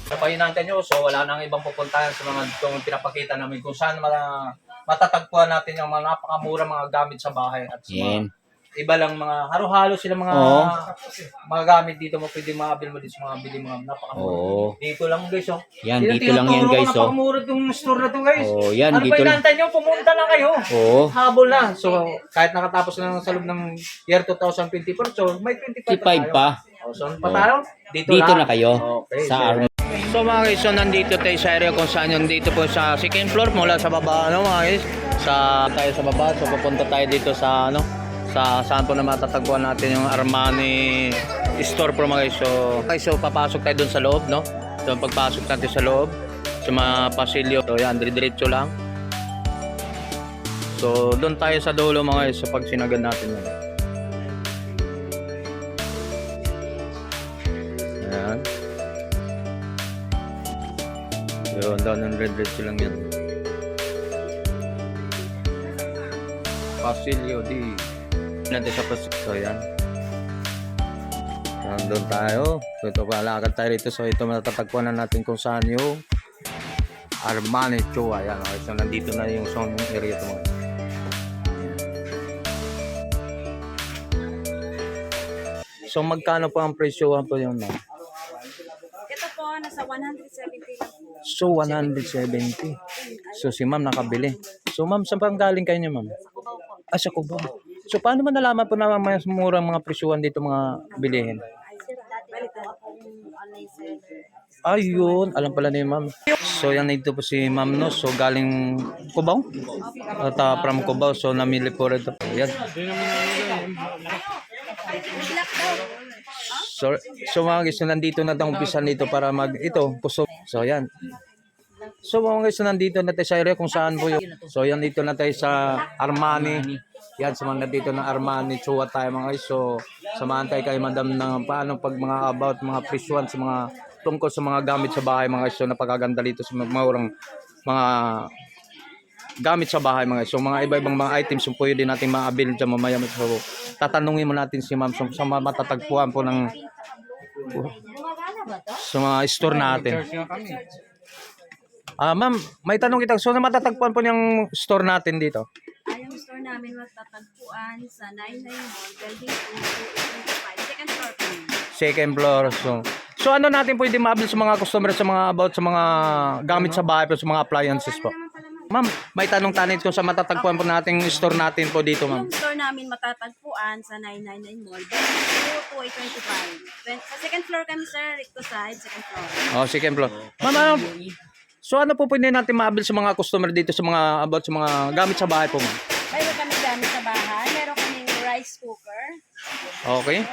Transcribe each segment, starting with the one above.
Napahinahan nyo, so wala nang ibang pupuntahan sa mga itong pinapakita namin kung saan matatagpuan natin yung mga napakamura mga gamit sa bahay at sa mga iba lang mga halo-halo sila mga gamit dito mo pwede maabil mo dito sa mga bili mga napakamura. Dito lang guys, oh. Yan, dito lang yan guys, oh. Napakamura itong store na to guys. Oh, yan, ano dito pa inantay nyo? Pumunta lang kayo. Habol na. So, kahit nakatapos na sa loob ng year 2024, so may 25 pa. So, ano pa tayo? Dito na lang. kayo. Okay, Sa So mga guys, so nandito tayo sa area kung saan yun dito po sa second floor mula sa baba, ano mga guys, tayo sa baba. So pupunta tayo dito sa saan po na matatagpuan natin yung Armani store po mga guys. So papasok tayo dun sa loob, no? So pagpasok natin sa loob sa mga pasilyo, so yan, diretso lang. So doon tayo sa dulo mga guys, so pag sinagad natin yan. Ayan. Yun, down ng diretso lang yan. Pasilyo di natin sa pasilyo. So yan. Doon tayo. So ito kalakad tayo rito. So ito matatagpuan na natin kung saan yung Armani Chua. Yan. Okay. So nandito na yung zone area ito mga. So magkano po ang presyo po yung no? Ito po, nasa 170 lang po. So 170. So si ma'am nakabili. So ma'am, saan pang galing kayo niyo ma'am? Sa Cubao. So paano man nalaman po na mas murang mga presyuhan dito mga bilihin? Ayun, alam pala ni ma'am. So yan dito po si ma'am no. So galing Cubao? At from Cubao. So namili po rito. Yan. So mga guys, nandito na tayo umpisa nito para ito. So yan. So mga guys, nandito na tayo sa area kung saan po yung. So yan dito na tayo sa Armani. Yan, sa mga dito ng Armani Chua tayo mga guys. So samahan tayo kay madam ng paano pag mga about mga presyuhan sa mga tungkol sa mga gamit sa bahay mga guys. So napakaganda dito sa mga gamit sa bahay mga guys. So mga iba-ibang mga items yung pwede natin ma-avail dyan mamaya. So tatanungin mo natin si ma'am sa matatagpuan po ng sa mga store natin. Ma'am, may tanong kita. So matatagpuan po yung store natin dito? Yung store namin matatagpuan sa 99 Mall, Building 2, 225, second floor po. Second floor. So ano natin pwede ma-avail sa mga customer sa mga about sa mga gamit sa bahay po, sa mga appliances po? Ma'am, may tanong-tanong kung sa matatagpuan po nating store natin po dito, ma'am. Yung store namin matatagpuan sa 999 Mall, Building 2, 225. Sa second floor kami sir, Ricto side, second floor. Oh, second floor. Ma'am, so ano po pwede natin ma-avail sa mga customer dito sa mga about sa mga gamit sa bahay po, ma'am? Meron kami gamit sa bahay, meron kaming rice cooker. Okay.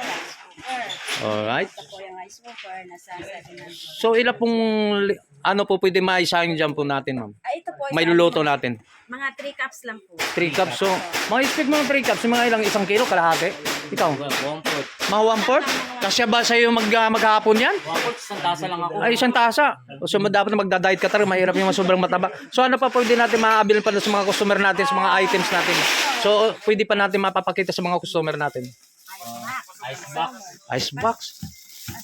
Alright. Ito po yung rice cooker, nasa 700. So ilan pong ano po pwede maisahing dyan po natin, ma'am? Ito po, May luluto natin. mga 3 cups lang po. 3 cups. So, mga expect mga 3 cups, mga ilang 1 kilo, kalahati? Ikaw? 1/4. Mga 1/4? Kasya ba sa'yo maghapon yan? 1/4, isang tasa lang ako. Ay, 1 tasa. So, dapat na magda-diet ka talaga, mahirap yung sobrang mataba. So, ano pa pwede natin ma-avail pa sa mga customer natin, sa mga items natin? So, pwede pa natin mapapakita sa mga customer natin? Ice box. Ice box.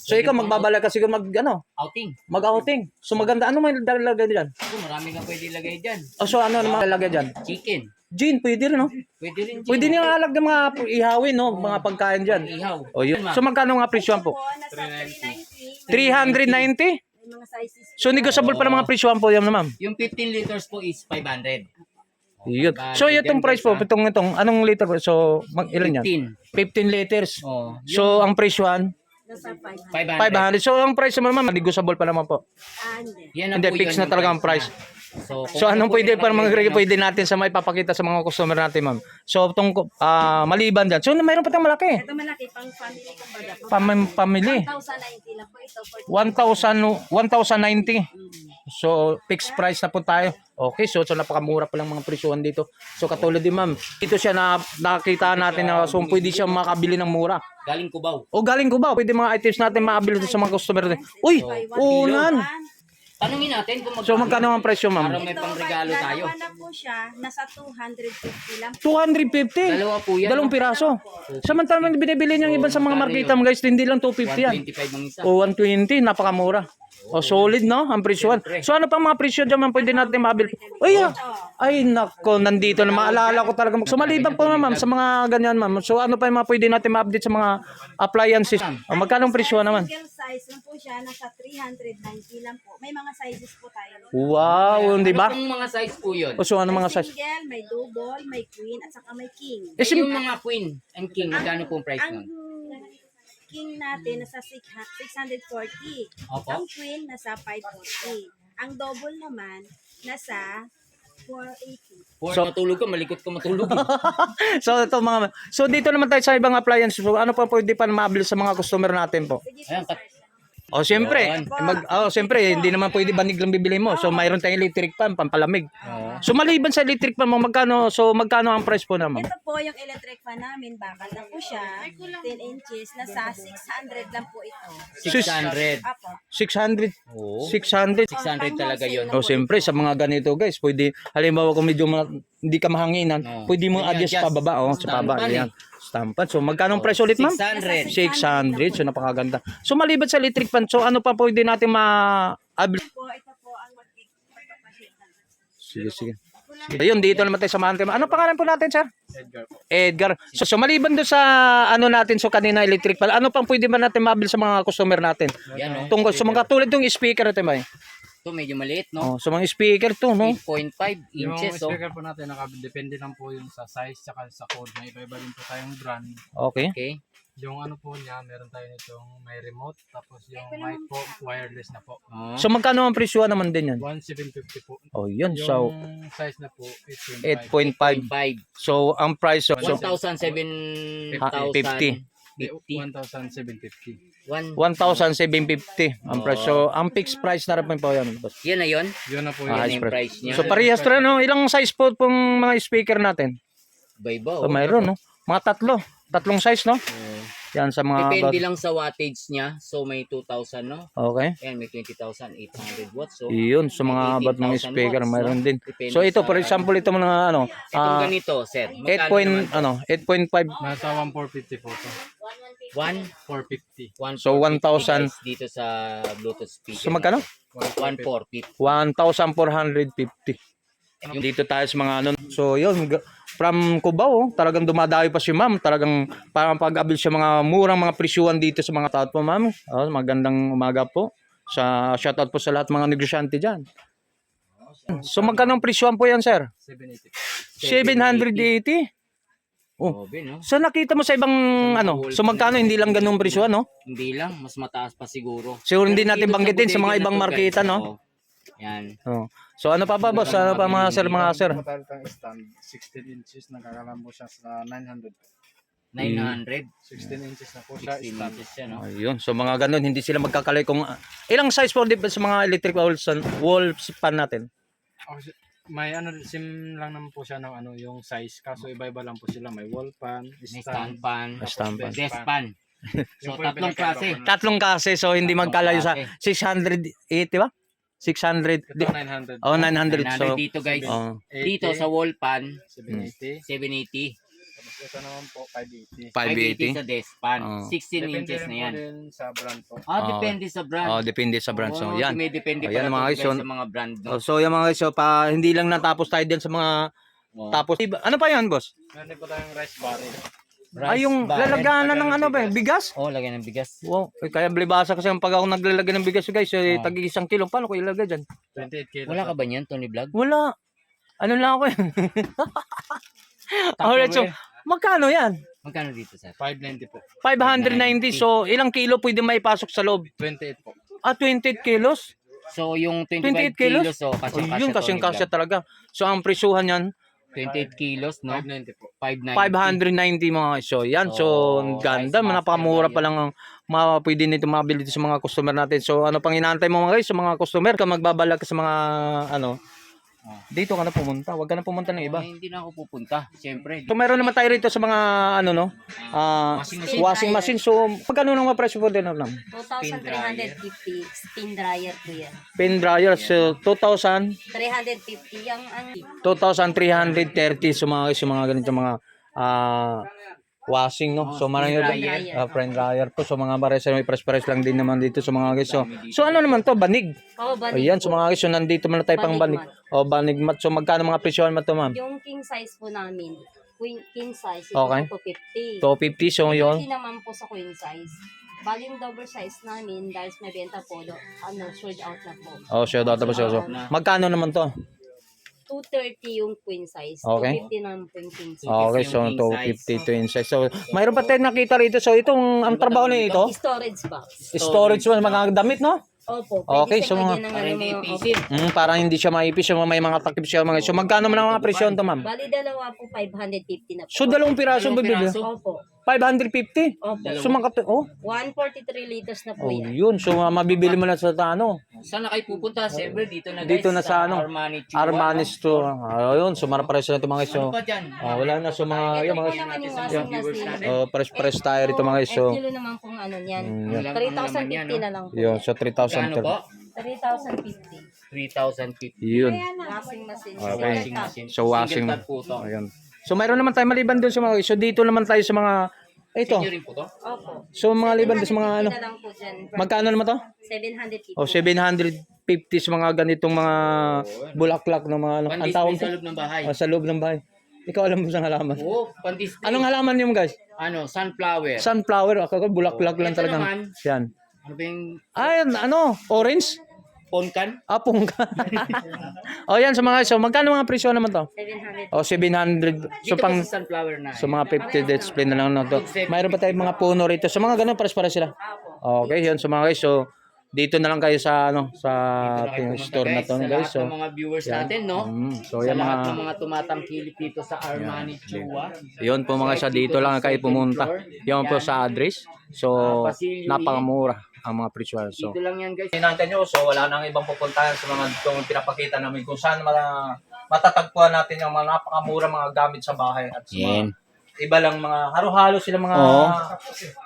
So, ikaw magbabala ka siguro Outing. mag-outing. So, maganda. Ano may lalagay dyan? Marami kang pwede ilagay dyan. So, ano naman lalagay dyan? Chicken. Gin, pwede rin, no? Pwede rin Pwede niyo alag ng mga ihawin, no? Mga pagkain dyan. ihaw. O, yun. So, magkano nga presyohan po? Nasa 390. 390? May mga sizes. So, negotiable pa ng mga presyohan po yan, ma'am. Yung 15 liters po is 500. Yun. So, itong price po, itong, anong liter po? So, ilan yan? 15. 15 liters. Oh. So, ang presyohan? Nasa 500. 500. 500. So, ang price naman, ma'am, negotiable pa naman po. Hindi. Yan ang Hindi, po fix yun na yung talaga ang price. na. So, So, anong pwede pa mga pwede natin sa may papakita sa mga customer natin, ma'am? So, itong maliban dyan. So, mayroon pa tayong malaki. Ito malaki, pang family kumbaga. Pamili. 1,090 lang po ito. 1,090. So, fixed price na po tayo. Okay, so napakamura pa lang mga presyohan dito. So, katulad din ma'am, dito siya nakakita natin na so, pwede siya makabili ng mura. Galing Cubao. O galing Cubao, pwede mga items natin makabili sa mga customer natin. Uy, unan! Tanungin natin kung So, magkano ang presyo ma'am? Para may pangregalo tayo. Dalawa na po siya, nasa 250 lang. 250. Dalawa po yan. Dalawang piraso. Samantalang binibili niyang iba sa mga marketa guys, hindi lang 250 yan. 125 ang isa. O 120, napakamura. Oh, solid, no? Ang presyohan. So, ano pang mga presyo dyan man pwede natin mabil? Ay, ay, nako, nandito na. Maalala ko talaga. So, maliban po naman sa mga ganyan, ma'am. So, ano pa yung mga pwede natin ma-update sa mga appliances? O, magkano ang presyo naman? Single size lang po siya, nasa 390 lang po. May mga sizes po tayo. Wow, di ba? Ano pong mga size po yun? O, so, ano mga size? Single, may double, may queen, at saka may king. Eh, Yung mga queen and king, magkano pong price Ang nun? king natin nasa 640. Opo. Ang queen nasa 540. Ang double naman nasa 480. So, matulog ka, malikot ka matulog. So, ito mga... So, dito naman tayo sa ibang appliances. So, ano pa pwede pa mabil sa mga customer natin po? Sige Ayan, po, kat- O, siyempre. Yan. Siyempre, hindi naman pwede banig lang bibili mo. So, mayroon tayong electric fan, pampalamig. So, maliban sa electric fan mo, magkano ang price po naman? ito po yung electric fan namin. Bakal lang po siya. 10 inches. Nasa 600 lang po ito. 600. Apo. 600. Oo. 600. 600 talaga yun. O, siyempre, sa mga ganito, guys, pwede, halimbawa kung medyo hindi ka mahanginan, Oo. pwede mo Pwede adjust adjust. pababa. O, sa baba. Stampan Yan. Stampan. So, magkano ang price ulit, ma'am? 600. 600. So, napakaganda. So, maliban sa electric fan, so, ano pa pwede natin ma-abil? Ito po ang magpapashake. Sige, sige. Ayun, dito naman tayo sa Mante. Ano pangalan po natin, sir? Edgar. So maliban doon sa ano natin, so kanina electric pala, ano pang pwede ba natin mabil sa mga customer natin? Yan, no? Tungkol sa mga tulad ng speaker natin ba? Ito medyo maliit, no? Oh, sa mga speaker to, no? 8.5 Yung inches, oh. speaker po natin, depende lang po yung sa size tsaka sa code. May iba-iba din po tayong brand. Okay. Okay. Yung ano po niya, meron tayo nitong may remote. Tapos yung mic po, wireless na po. Oh. So magkano ang presyo naman din yan? 1,750 po. Oh, yun. Yung So size na po, 8.5. 8.5. 8.5. So ang price so 1,750. 1,750. 1,750 ang presyo. Ang fixed price na rin po yan. Yan na yun? Yun na po Ah, yun. Yan yung price niya. So parehas rin, no? Ilang size po pong mga speaker natin? Iba-iba, So, oh. mayroon, no? Mga tatlong size, no? Yan sa mga Depende lang sa wattage niya. So may 2,000, no? Okay. Ayan, may 20,800 watts. So, Iyon, sa mga abot ng 18,000 speaker, watts, mayroon no? din. Depende So ito, sa- for example, ito mga ano, Itong ganito, sir. 8 point, Magkano naman? 8.5. Nasa 1,450 po to. 1,450. 450. So, 1,000. Dito sa Bluetooth speaker. So magkano? 1,450. 1,450. Dito tayo sa mga ano. So yun, from Cubao, talagang dumadayo pa si ma'am. Talagang parang pag-abil sa mga murang mga presyuhan dito sa mga tao po, ma'am. Oh, magandang umaga po. Shoutout po sa lahat mga negosyante dyan. So magkano ang presyuhan po yan, sir? 780? Oh. Grabe, no? So nakita mo sa ibang ano, so magkano hindi lang ganung presyo no? Hindi lang, mas mataas pa siguro. Siguro hindi natin Dito banggitin sa mga bodega ibang na to, marketa guys. no. Oo. Yan. Oh. So ano pa ba boss? Ano pa mga sir, mga sir? Total tang stand, 16 inches, nagkakalambo siya sa 900. 900. 16 inches na po siya, 16 stand. inches siya, no? Ayun, so mga ganun, hindi sila magkakalay kung ilang size po di ba sa mga electric wall pan natin. May ano, sim lang naman po siya ng ano, yung size. Kaso iba-iba lang po sila. May wall pan, May stand, stand pan, Stand pan. desk pan. So, Yung po yung tatlong pinagkaiba klase. po na- Tatlong kasi, so hindi magkalayo sa 680 ba? 600. Ito 900. Oh, 900. 900 So, dito, guys. oh, Dito sa wall pan, 780. 780. Tapos ito naman po, 580. 580 sa 580. desk pan. Oh. 16 Depende inches rin na po yan. din sa brand po. Ah, depende sa brand. Oh, depende sa brand. So, Oh, yan. May depende Ayan, pala mga to, guys, guys, so- sa mga brand. No? Oh, so yung mga guys, so hindi lang natapos tayo diyan sa mga Oh. tapos ano pa yan, boss? Meron po tayong rice barrel. Ay, yung barrel. lalagyan ng ano ba, bigas? Oh, lagyan ng bigas. Wow, kaya blibasa kasi pag ako naglalagay ng bigas, guys, tag 1 kilo, paano ko ilagay diyan? 28 kilos. Wala ka ba niyan, Tony Vlog? Wala. Ano lang ako yan? Alright, so magkano yan? Magkano dito, sir? 590 po. 590. So, ilang kilo pwede may pasok sa loob? 28 po. 28 kilos? So, yung 28 25 kilos? kilos, so, Oh, yun kasi kasya talaga. So, ang presyuhan yan, 28 kilos, no? 590 po. 590 590. mga so yan. So, Oh, ganda. rice master Napakamura ba pa lang ang pwede nito mabili sa mga customer natin. So, ano pang inaantay mo mga guys sa mga customer? Ka magbabalag sa mga ano, dito ka na pumunta. Huwag ka na pumunta ng iba. Hindi na ako pupunta. Siyempre. So, meron naman tayo rito sa mga ano no, washing machine. So, magkano nang presyo po din na? 2,350 spin dryer po yan. Pin dryer, so 2,000. 350 yung ang 2,330 sa mga ganito mga washing, no? So, marami dryer. friend dryer po. So, mga pares, may press lang din naman dito sa mga guys. So ano naman to? Banig. Oo, banig Ayan, so po. mga guys, so nandito muna tayo pang banig. Banig O, banig mat. So, magkano mga presyon mo to, ma'am? Yung king size po namin, king size, Okay. ito po 50. 250, so yun. Hindi naman po sa queen size. Bali yung double size namin, dahil may benta po, sold out na po. Oh, so dito po siya. So, magkano naman to? 230 yung queen size. Okay. 250 naman po yung king size. Okay, so 250 twin size. So, mayroon pa tayo nakita rito. So, itong, ang trabaho na ito, Storage box. storage mo, mga damit, no? Opo. Okay, Pwede so siyang mga- lagyan ng Para ano, hindi mga ipisit. Para hindi siya maipis, so may mga takip siya mga. So, magkano man ang mga presyon to, ma'am? Bali, dalawa po, 550 na po. So, dalawang piraso Dalawang bibili. piraso? Opo. 550. Opo. So, oh, 143 liters na po oh, yan. yun. So, mabibili mo na sa ano, Saan na kayo pupunta? Siyempre, dito na guys. dito na sa ano, Armani Chua. Armani store. Ayun, so marapares na ito mga iso. Ano pa dyan? Wala na so mga Ito yung po mga naman yung sa washing viewers machine. natin. pares tayo rito mga iso. Kilo naman pong ano niyan. Yan. Ang laman yan, 3,050 na lang po. Yun, so 3,000. Kano po? 3,050. 3,050. Yun. Washing machine. Okay. Washing machine. So, washing. Single tap po to. Ayun. So mayroon naman tayo maliban doon sa mga iso. Dito naman tayo sa mga ito. Inyo rin po to? Opo. So mga liban doon sa mga ano. 750 na lang po dyan. Magkano naman to? 750. O 750 sa mga ganitong mga bulaklak ng mga ano. Ang Pandisplay tawag sa to? loob ng bahay. Sa loob ng bahay. Ikaw alam mo sa halaman. Oo, pandisplay. Anong halaman niyo guys? Ano, sunflower. Sunflower. Ako bulaklak lang Ito talaga. naman. Yan. Ano ba yung Ay, ano? Orange? ponkan? Apong ka. O yan, sa mga, so magkano mga presyo naman to? 700. O 700. So Dito pang, pa sa sunflower na. so mga 50 display na lang na to. Mayroon pa tayong mga puno rito. So mga ganun, pares sila. Okay, yun. So mga guys, so dito na lang kayo sa ano, sa ating store na to, Sa guys. lahat So, ng mga viewers natin, no? so Sa yan lahat mga, ng mga tumatangkilik dito sa Armani Chua. yun po mga sa dito lang kayo pumunta. Yan po sa address. So, napakamura ang mga presyo. So, Dito lang yan, guys. Hinantay nyo, so wala nang ibang pupuntahan sa mga itong pinapakita namin kung saan matatagpuan natin yung mga napakamura mga gamit sa bahay at sa mga iba lang mga halo-halo sila mga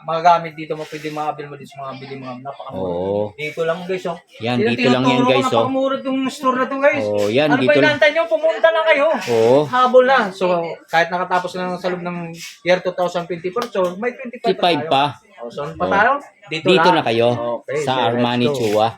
mga gamit dito mo pwede maabil mo din sa mga bili mga napakamura. Oo. Dito lang guys, oh. Yan, dito lang yan, guys, oh. Napakamura itong store na to guys. Oh, yan, Ano dito ba lang. hinantay nyo? Pumunta na kayo. Oo. Habol na. So, kahit nakatapos na sa loob ng year 2024, so may 25 pa. Oh, so, ano pa tayo? Dito na kayo Okay, sa so let's Armani go. Chua.